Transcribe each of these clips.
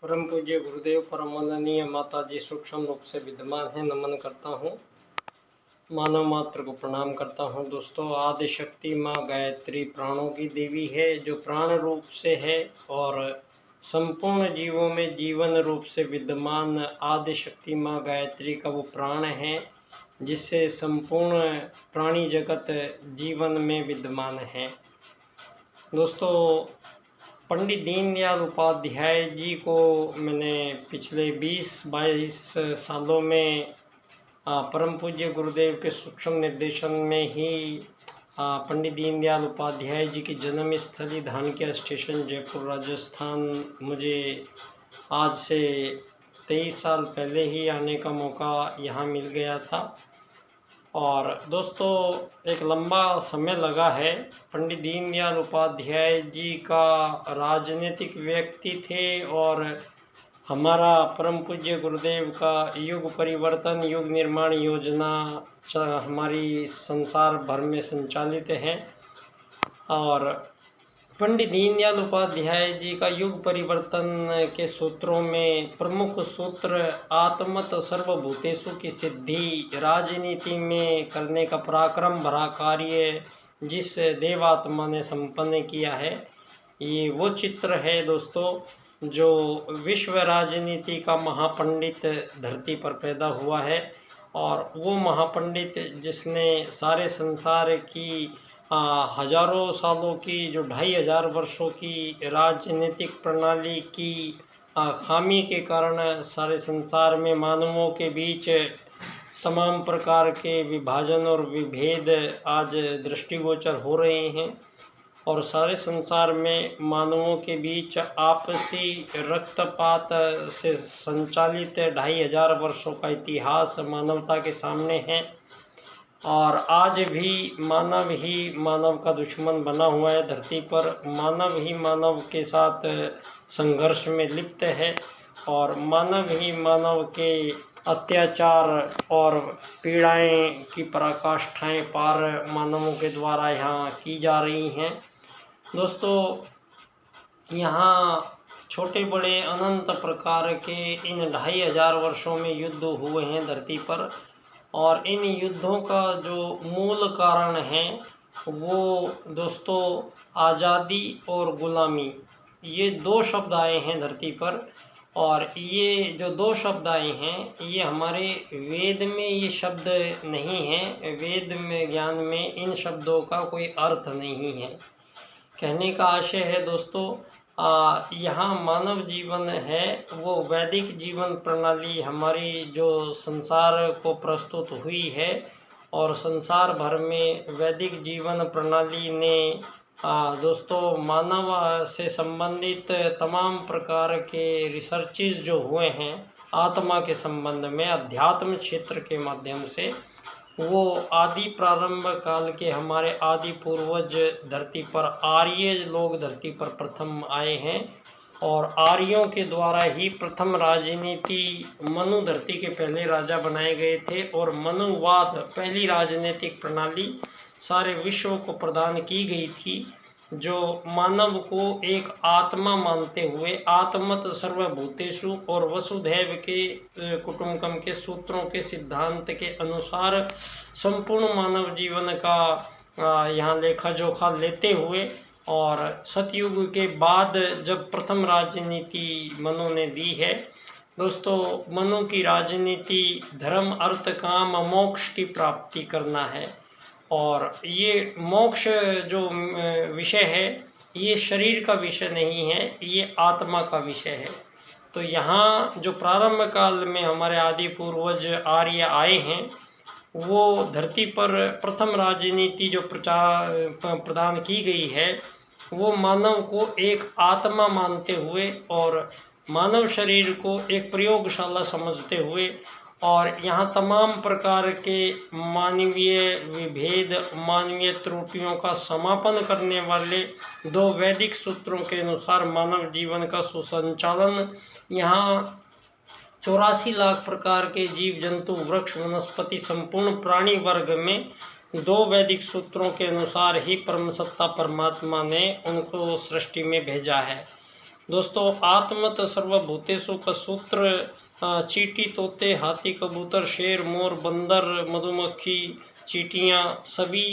परम पूज्य गुरुदेव परम वंदनीय माता जी सूक्ष्म रूप से विद्यमान है। नमन करता हूँ, मानव मात्र को प्रणाम करता हूँ। दोस्तों, आदि शक्ति माँ गायत्री प्राणों की देवी है, जो प्राण रूप से है और संपूर्ण जीवों में जीवन रूप से विद्यमान आदि शक्ति माँ गायत्री का वो प्राण है, जिससे संपूर्ण प्राणी जगत जीवन में विद्यमान है। दोस्तों, पंडित दीनदयाल उपाध्याय जी को मैंने पिछले 20-22 सालों में परम पूज्य गुरुदेव के सूक्ष्म निर्देशन में ही पंडित दीनदयाल उपाध्याय जी की जन्म स्थली धानक्या स्टेशन जयपुर राजस्थान मुझे आज से 23 साल पहले ही आने का मौका यहाँ मिल गया था। और दोस्तों, एक लंबा समय लगा है। पंडित दीनदयाल उपाध्याय जी का राजनीतिक व्यक्ति थे और हमारा परम पूज्य गुरुदेव का युग परिवर्तन युग निर्माण योजना हमारी संसार भर में संचालित है। और पंडित दीनदयाल उपाध्याय जी का युग परिवर्तन के सूत्रों में प्रमुख सूत्र आत्मत सर्वभूतेषु की सिद्धि, राजनीति में करने का पराक्रम भरा कार्य जिस देवात्मा ने संपन्न किया है, ये वो चित्र है दोस्तों जो विश्व राजनीति का महापंडित धरती पर पैदा हुआ है। और वो महापंडित जिसने सारे संसार की हजारों सालों की जो 2500 वर्षों की राजनीतिक प्रणाली की खामी के कारण सारे संसार में मानवों के बीच तमाम प्रकार के विभाजन और विभेद आज दृष्टिगोचर हो रहे हैं और सारे संसार में मानवों के बीच आपसी रक्तपात से संचालित 2500 वर्षों का इतिहास मानवता के सामने है। और आज भी मानव ही मानव का दुश्मन बना हुआ है धरती पर, मानव ही मानव के साथ संघर्ष में लिप्त है और मानव ही मानव के अत्याचार और पीड़ाएं की पराकाष्ठाएं पार मानवों के द्वारा यहाँ की जा रही हैं। दोस्तों, यहाँ छोटे बड़े अनंत प्रकार के इन 2500 वर्षों में युद्ध हुए हैं धरती पर और इन युद्धों का जो मूल कारण है वो दोस्तों आज़ादी और गुलामी, ये दो शब्द आए हैं धरती पर। और ये जो दो शब्द आए हैं ये हमारे वेद में ये शब्द नहीं हैं, वेद में ज्ञान में इन शब्दों का कोई अर्थ नहीं है। कहने का आशय है दोस्तों, यहाँ मानव जीवन है वो वैदिक जीवन प्रणाली हमारी जो संसार को प्रस्तुत हुई है और संसार भर में वैदिक जीवन प्रणाली ने दोस्तों मानव से संबंधित तमाम प्रकार के रिसर्चेस जो हुए हैं आत्मा के संबंध में अध्यात्म क्षेत्र के माध्यम से, वो आदि प्रारंभ काल के हमारे आदि पूर्वज धरती पर आर्य लोग धरती पर प्रथम आए हैं और आर्यों के द्वारा ही प्रथम राजनीति मनु धरती के पहले राजा बनाए गए थे और मनुवाद पहली राजनीतिक प्रणाली सारे विश्व को प्रदान की गई थी, जो मानव को एक आत्मा मानते हुए आत्मत सर्वभूतेषु और वसुधैव के कुटुंबकम के सूत्रों के सिद्धांत के अनुसार संपूर्ण मानव जीवन का यहाँ लेखा जोखा लेते हुए और सतयुग के बाद जब प्रथम राजनीति मनु ने दी है दोस्तों, मनु की राजनीति धर्म अर्थ काम मोक्ष की प्राप्ति करना है। और ये मोक्ष जो विषय है ये शरीर का विषय नहीं है, ये आत्मा का विषय है। तो यहाँ जो प्रारंभ काल में हमारे आदि पूर्वज आर्य आए हैं वो धरती पर प्रथम राजनीति जो प्रदान की गई है वो मानव को एक आत्मा मानते हुए और मानव शरीर को एक प्रयोगशाला समझते हुए और यहाँ तमाम प्रकार के मानवीय विभेद मानवीय त्रुटियों का समापन करने वाले दो वैदिक सूत्रों के अनुसार मानव जीवन का सुसंचालन, यहाँ 84 लाख प्रकार के जीव जंतु वृक्ष वनस्पति संपूर्ण प्राणी वर्ग में दो वैदिक सूत्रों के अनुसार ही परम सत्ता परमात्मा ने उनको सृष्टि में भेजा है। दोस्तों आत्मत सर्वभूतेषु का सूत्र चींटी, तोते, हाथी, कबूतर, शेर, मोर, बंदर, मधुमक्खी, चींटियाँ सभी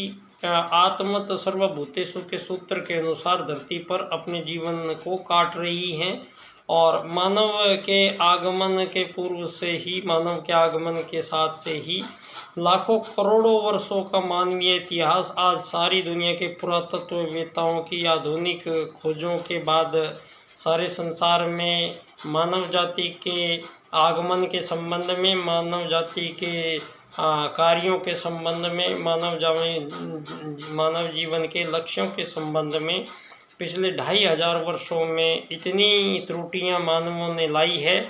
आत्मत सर्वभूतेषु के सूत्र के अनुसार धरती पर अपने जीवन को काट रही हैं। और मानव के आगमन के पूर्व से ही, मानव के आगमन के साथ से ही लाखों करोड़ों वर्षों का मानवीय इतिहास आज सारी दुनिया के पुरातत्ववेत्ताओं की आधुनिक खोजों के बाद सारे संसार में मानव जाति के आगमन के संबंध में, मानव जाति के कार्यों के संबंध में, मानव जीवन के लक्ष्यों के संबंध में पिछले 2500 वर्षों में इतनी त्रुटियां मानवों ने लाई है।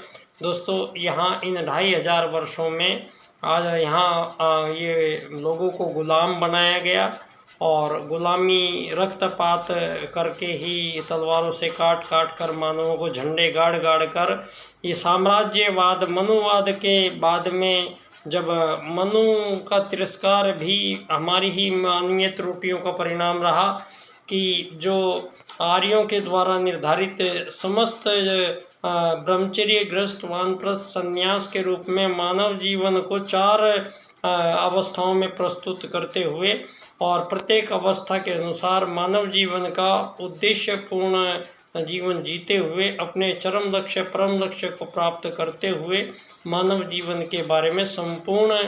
दोस्तों यहाँ इन 2500 वर्षों में आज यहाँ ये लोगों को गुलाम बनाया गया और गुलामी रक्तपात करके ही, तलवारों से काट काट कर मानवों को झंडे गाड़ गाड़ कर ये साम्राज्यवाद, मनुवाद के बाद में जब मनु का तिरस्कार भी हमारी ही मानवीय त्रुटियों का परिणाम रहा कि जो आर्यों के द्वारा निर्धारित समस्त ब्रह्मचर्यग्रस्त वानप्रस्थ संन्यास के रूप में मानव जीवन को 4 अवस्थाओं में प्रस्तुत करते हुए और प्रत्येक अवस्था के अनुसार मानव जीवन का उद्देश्यपूर्ण जीवन जीते हुए अपने चरम लक्ष्य, परम लक्ष्य को प्राप्त करते हुए मानव जीवन के बारे में संपूर्ण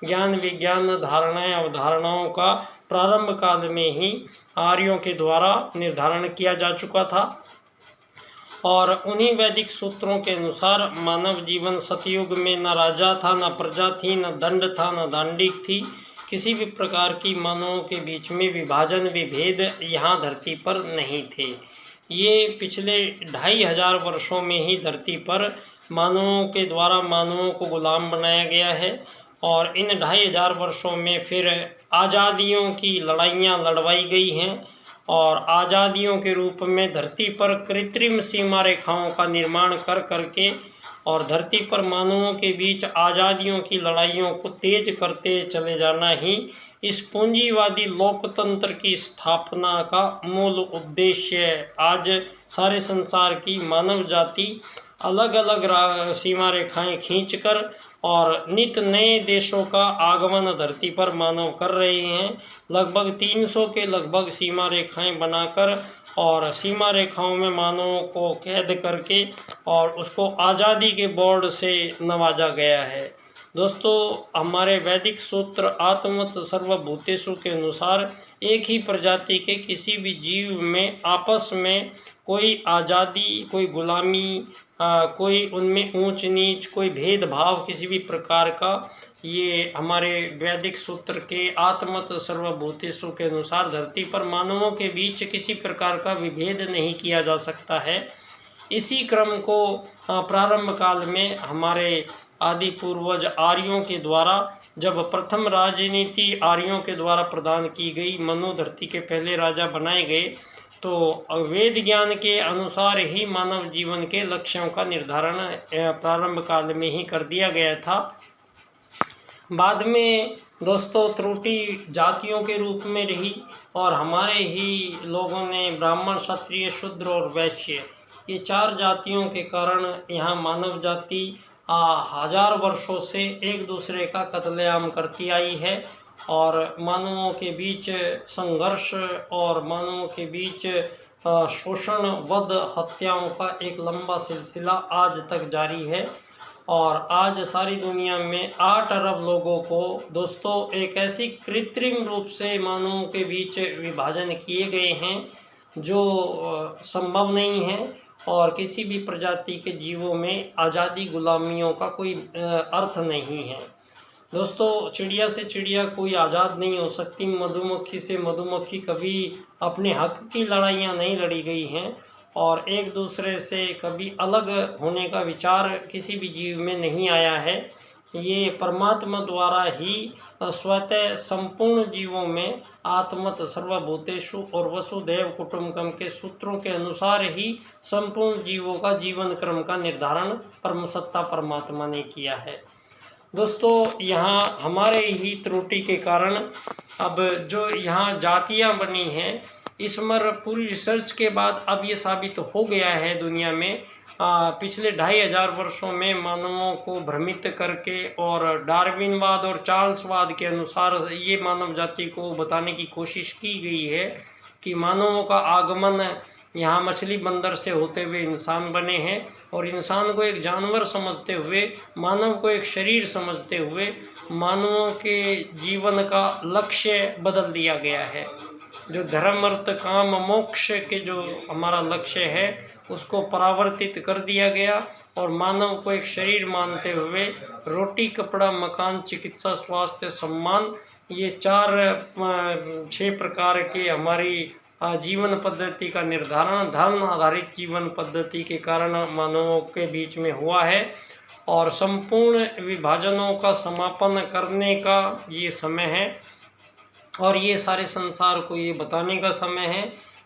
ज्ञान विज्ञान धारणाएं अवधारणाओं का प्रारंभ काल में ही आर्यों के द्वारा निर्धारण किया जा चुका था। और उन्हीं वैदिक सूत्रों के अनुसार मानव जीवन सतयुग में न राजा था, न प्रजा थी, न दंड था, न दांडिक थी। किसी भी प्रकार की मानवों के बीच में विभाजन विभेद यहाँ धरती पर नहीं थे। ये पिछले 2500 वर्षों में ही धरती पर मानवों के द्वारा मानवों को गुलाम बनाया गया है। और इन 2500 वर्षों में फिर आज़ादियों की लड़ाइयाँ लड़वाई गई हैं और आज़ादियों के रूप में धरती पर कृत्रिम सीमा रेखाओं का निर्माण कर करके और धरती पर मानवों के बीच आज़ादियों की लड़ाइयों को तेज करते चले जाना ही इस पूंजीवादी लोकतंत्र की स्थापना का मूल उद्देश्य है। आज सारे संसार की मानव जाति अलग अलग सीमा रेखाएं खींचकर और नित नए देशों का आगमन धरती पर मानव कर रहे हैं। लगभग 300 के लगभग सीमा रेखाएं बनाकर और सीमा रेखाओं में मानवों को कैद करके और उसको आज़ादी के बोर्ड से नवाजा गया है। दोस्तों हमारे वैदिक सूत्र आत्मत सर्वभूतेषु के अनुसार एक ही प्रजाति के किसी भी जीव में आपस में कोई आज़ादी, कोई गुलामी, कोई उनमें ऊंच नीच, कोई भेदभाव किसी भी प्रकार का, ये हमारे वैदिक सूत्र के आत्मत सर्वभूतेषु के अनुसार धरती पर मानवों के बीच किसी प्रकार का विभेद नहीं किया जा सकता है। इसी क्रम को प्रारंभ काल में हमारे आदि पूर्वज आर्यों के द्वारा जब प्रथम राजनीति आर्यों के द्वारा प्रदान की गई, मनु धरती के पहले राजा बनाए गए, तो वेद ज्ञान के अनुसार ही मानव जीवन के लक्ष्यों का निर्धारण प्रारंभ काल में ही कर दिया गया था। बाद में दोस्तों त्रुटि जातियों के रूप में रही और हमारे ही लोगों ने ब्राह्मण, क्षत्रिय, शूद्र और वैश्य, ये 4 जातियों के कारण यहाँ मानव जाति 1000 वर्षों से एक दूसरे का कत्लेआम करती आई है और मानवों के बीच संघर्ष और मानवों के बीच शोषण, वध, हत्याओं का एक लंबा सिलसिला आज तक जारी है। और आज सारी दुनिया में 8 अरब लोगों को दोस्तों एक ऐसी कृत्रिम रूप से मानवों के बीच विभाजन किए गए हैं जो संभव नहीं है और किसी भी प्रजाति के जीवों में आज़ादी, गुलामियों का कोई अर्थ नहीं है। दोस्तों चिड़िया से चिड़िया कोई आज़ाद नहीं हो सकती, मधुमक्खी से मधुमक्खी कभी अपने हक की लड़ाइयाँ नहीं लड़ी गई हैं और एक दूसरे से कभी अलग होने का विचार किसी भी जीव में नहीं आया है। ये परमात्मा द्वारा ही स्वतः संपूर्ण जीवों में आत्मत सर्वभूतेषु और वसुधैव कुटुंबकम के सूत्रों के अनुसार ही संपूर्ण जीवों का जीवन क्रम का निर्धारण परमसत्ता परमात्मा ने किया है। दोस्तों यहाँ हमारे ही त्रुटि के कारण अब जो यहाँ जातियाँ बनी हैं इस पर पूरी रिसर्च के बाद अब ये साबित हो गया है दुनिया में, पिछले 2500 वर्षों में मानवों को भ्रमित करके और डार्विनवाद और चार्ल्सवाद के अनुसार ये मानव जाति को बताने की कोशिश की गई है कि मानवों का आगमन यहाँ मछली बंदर से होते हुए इंसान बने हैं, और इंसान को एक जानवर समझते हुए, मानव को एक शरीर समझते हुए मानवों के जीवन का लक्ष्य बदल दिया गया है। जो धर्म अर्थ काम मोक्ष के जो हमारा लक्ष्य है उसको परावर्तित कर दिया गया, और मानव को एक शरीर मानते हुए रोटी कपड़ा मकान चिकित्सा स्वास्थ्य सम्मान, ये 4-6 प्रकार के हमारी जीवन पद्धति का निर्धारण धर्म आधारित जीवन पद्धति के कारण मानवों के बीच में हुआ है, और संपूर्ण विभाजनों का समापन करने का ये समय है। और ये सारे संसार को ये बताने का समय है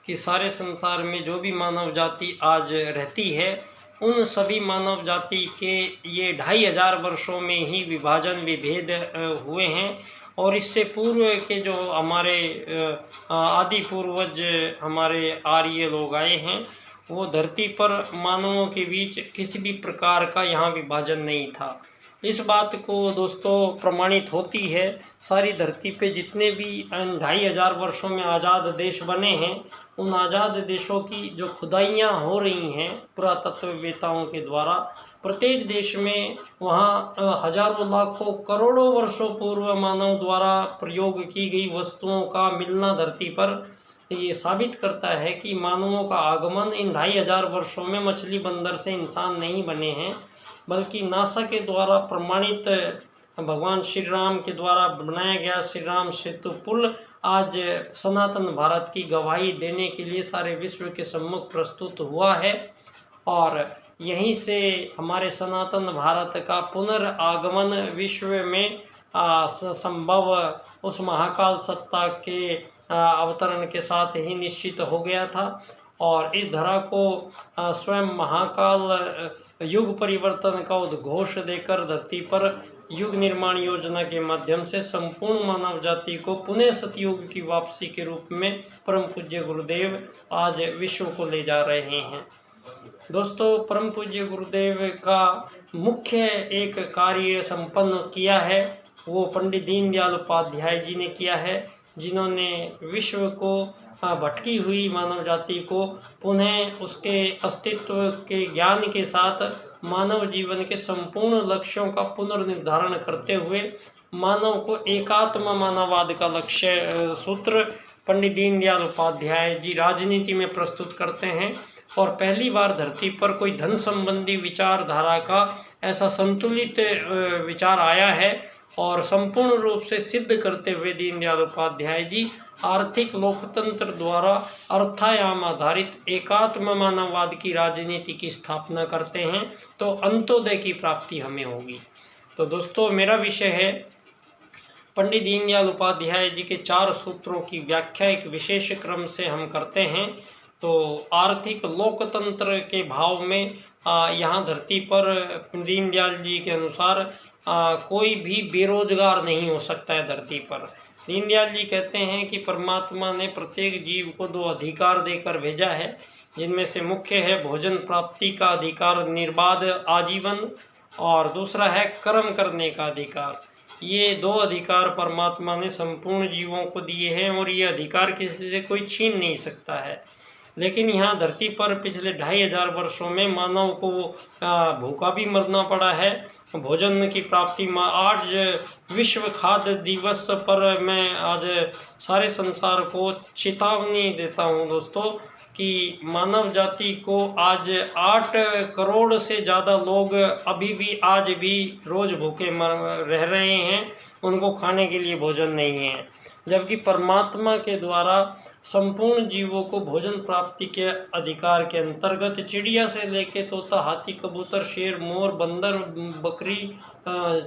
कि सारे संसार में जो भी मानव जाति आज रहती है उन सभी मानव जाति के ये 2500 वर्षों में ही विभाजन विभेद हुए हैं, और इससे पूर्व के जो हमारे आदि पूर्वज हमारे आर्य लोग आए हैं वो धरती पर मानवों के बीच किसी भी प्रकार का यहाँ विभाजन नहीं था। इस बात को दोस्तों प्रमाणित होती है सारी धरती पे जितने भी 2500 वर्षों में आज़ाद देश बने हैं उन आज़ाद देशों की जो खुदाइयाँ हो रही हैं पुरातत्ववेताओं के द्वारा, प्रत्येक देश में वहाँ हजारों लाखों करोड़ों वर्षों पूर्व मानव द्वारा प्रयोग की गई वस्तुओं का मिलना धरती पर ये साबित करता है कि मानवों का आगमन इन 2500 वर्षों में मछली बंदर से इंसान नहीं बने हैं, बल्कि नासा के द्वारा प्रमाणित भगवान श्री राम के द्वारा बनाया गया श्री राम सेतु पुल आज सनातन भारत की गवाही देने के लिए सारे विश्व के सम्मुख प्रस्तुत हुआ है, और यहीं से हमारे सनातन भारत का पुनर्आगमन विश्व में संभव उस महाकाल सत्ता के अवतरण के साथ ही निश्चित हो गया था। और इस धरा को स्वयं महाकाल युग परिवर्तन का उद्घोष देकर धरती पर युग निर्माण योजना के माध्यम से संपूर्ण मानव जाति को पुनः सतयुग की वापसी के रूप में परम पूज्य गुरुदेव आज विश्व को ले जा रहे हैं। दोस्तों, परम पूज्य गुरुदेव का मुख्य एक कार्य संपन्न किया है वो पंडित दीनदयाल उपाध्याय जी ने किया है, जिन्होंने विश्व को भटकी हुई मानव जाति को पुनः उसके अस्तित्व के ज्ञान के साथ मानव जीवन के संपूर्ण लक्ष्यों का पुनर्निर्धारण करते हुए मानव को एकात्म मानववाद का लक्ष्य सूत्र पंडित दीनदयाल उपाध्याय जी राजनीति में प्रस्तुत करते हैं। और पहली बार धरती पर कोई धन संबंधी विचारधारा का ऐसा संतुलित विचार आया है, और संपूर्ण रूप से सिद्ध करते हुए दीनदयाल उपाध्याय जी आर्थिक लोकतंत्र द्वारा अर्थायाम आधारित एकात्म मानववाद की राजनीति की स्थापना करते हैं, तो अंत्योदय की प्राप्ति हमें होगी। तो दोस्तों, मेरा विषय है पंडित दीनदयाल उपाध्याय जी के 4 सूत्रों की व्याख्या एक विशेष क्रम से हम करते हैं। तो आर्थिक लोकतंत्र के भाव में यहाँ धरती पर दीनदयाल जी के अनुसार कोई भी बेरोजगार नहीं हो सकता है धरती पर। दीनदयाल जी कहते हैं कि परमात्मा ने प्रत्येक जीव को 2 अधिकार देकर भेजा है, जिनमें से मुख्य है भोजन प्राप्ति का अधिकार निर्बाध आजीवन, और दूसरा है कर्म करने का अधिकार। ये 2 अधिकार परमात्मा ने संपूर्ण जीवों को दिए हैं और ये अधिकार किसी से कोई छीन नहीं सकता है। लेकिन यहाँ धरती पर पिछले 2500 वर्षों में मानव को भूखा भी मरना पड़ा है। भोजन की प्राप्ति में आज विश्व खाद्य दिवस पर मैं आज सारे संसार को चेतावनी देता हूँ दोस्तों कि मानव जाति को आज 8 करोड़ से ज़्यादा लोग अभी भी आज भी रोज़ भूखे रह रहे हैं, उनको खाने के लिए भोजन नहीं है, जबकि परमात्मा के द्वारा संपूर्ण जीवों को भोजन प्राप्ति के अधिकार के अंतर्गत चिड़िया से लेके तोता हाथी कबूतर शेर मोर बंदर बकरी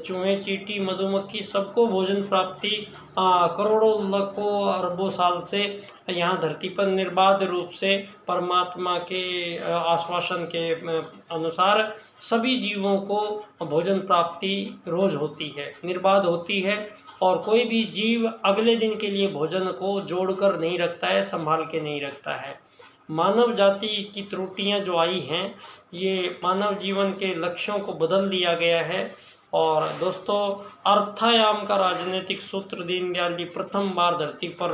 चूहे चींटी मधुमक्खी सबको भोजन प्राप्ति करोड़ों लाखों अरबों साल से यहाँ धरती पर निर्बाध रूप से परमात्मा के आश्वासन के अनुसार सभी जीवों को भोजन प्राप्ति रोज होती है, निर्बाध होती है। और कोई भी जीव अगले दिन के लिए भोजन को जोड़कर नहीं रखता है, संभाल के नहीं रखता है। मानव जाति की त्रुटियां जो आई हैं, ये मानव जीवन के लक्ष्यों को बदल दिया गया है। और दोस्तों, अर्थायाम का राजनीतिक सूत्र दीनदयाल जी प्रथम बार धरती पर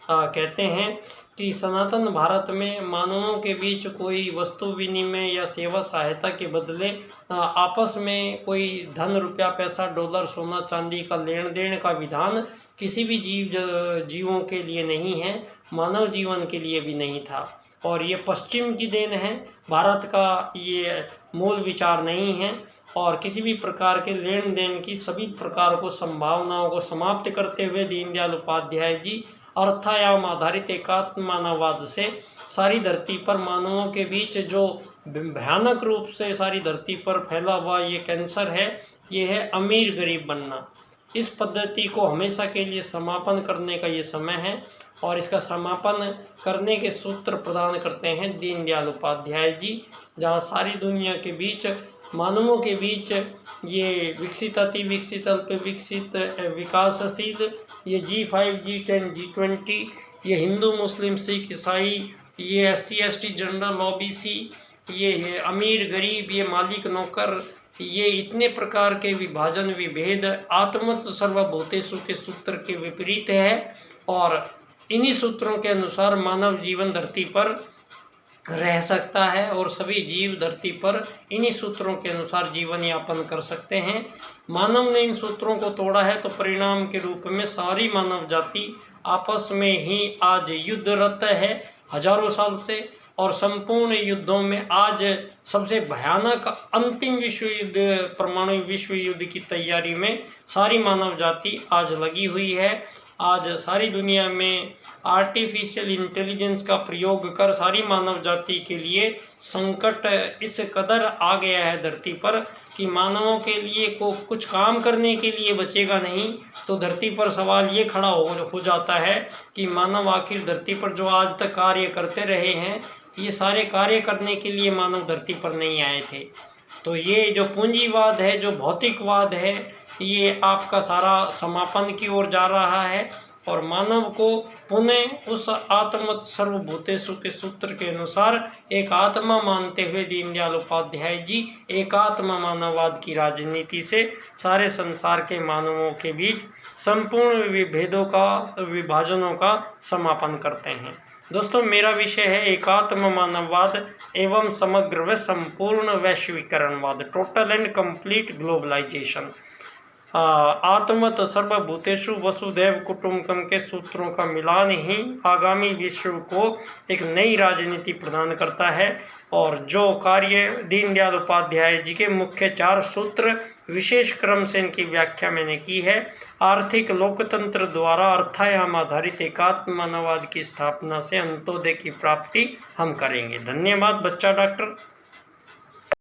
कहते हैं कि सनातन भारत में मानवों के बीच कोई वस्तु विनिमय या सेवा सहायता के बदले आपस में कोई धन, रुपया, पैसा, डॉलर, सोना, चांदी का लेन देन का विधान किसी भी जीवों के लिए नहीं है, मानव जीवन के लिए भी नहीं था। और ये पश्चिम की देन है, भारत का ये मूल विचार नहीं है। और किसी भी प्रकार के लेन देन की सभी प्रकार को संभावनाओं को समाप्त करते हुए दीनदयाल उपाध्याय जी अर्थायाम आधारित एकात्म मानववाद से सारी धरती पर मानवों के बीच जो भयानक रूप से सारी धरती पर फैला हुआ ये कैंसर है, ये है अमीर गरीब बनना। इस पद्धति को हमेशा के लिए समापन करने का ये समय है और इसका समापन करने के सूत्र प्रदान करते हैं दीनदयाल उपाध्याय जी, जहाँ सारी दुनिया के बीच, मानवों के बीच ये विकसित, अति विकसित, अल्प विकसित, विकासशील, ये G5, G10, G20, ये हिंदू, मुस्लिम, सिख, ईसाई, ये SC, ST, जनरल, OBC, ये अमीर गरीब, ये मालिक नौकर, ये इतने प्रकार के विभाजन विभेद आत्मत सर्वभूतेषु के सूत्र के विपरीत है। और इन्हीं सूत्रों के अनुसार मानव जीवन धरती पर रह सकता है और सभी जीव धरती पर इन्हीं सूत्रों के अनुसार जीवन यापन कर सकते हैं। मानव ने इन सूत्रों को तोड़ा है तो परिणाम के रूप में सारी मानव जाति आपस में ही आज युद्धरत है हजारों साल से। और संपूर्ण युद्धों में आज सबसे भयानक अंतिम विश्व युद्ध, परमाणु विश्व युद्ध की तैयारी में सारी मानव जाति आज लगी हुई है। आज सारी दुनिया में आर्टिफिशियल इंटेलिजेंस का प्रयोग कर सारी मानव जाति के लिए संकट इस कदर आ गया है धरती पर कि मानवों के लिए को कुछ काम करने के लिए बचेगा नहीं। तो धरती पर सवाल ये खड़ा हो जाता है कि मानव आखिर धरती पर जो आज तक कार्य करते रहे हैं, ये सारे कार्य करने के लिए मानव धरती पर नहीं आए थे। तो ये जो पूंजीवाद है, जो भौतिकवाद है, ये आपका सारा समापन की ओर जा रहा है और मानव को पुनः उस आत्मत सर्वभूतेषु के सूत्र के अनुसार एक आत्मा मानते हुए दीनदयाल उपाध्याय जी एकात्म मानववाद की राजनीति से सारे संसार के मानवों के बीच संपूर्ण विभेदों का, विभाजनों का समापन करते हैं। दोस्तों, मेरा विषय है एकात्म मानववाद एवं समग्र व संपूर्ण वैश्वीकरणवाद, टोटल एंड कंप्लीट ग्लोबलाइजेशन। आत्मत सर्वभूतेषु वसुधैव कुटुंबकम के सूत्रों का मिलान ही आगामी विश्व को एक नई राजनीति प्रदान करता है। और जो कार्य दीनदयाल उपाध्याय जी के मुख्य 4 सूत्र विशेष क्रम से इनकी व्याख्या मैंने की है। आर्थिक लोकतंत्र द्वारा अर्थायाम आधारित एकात्म मानववाद की स्थापना से अंत्योदय की प्राप्ति हम करेंगे। धन्यवाद बच्चा डॉक्टर।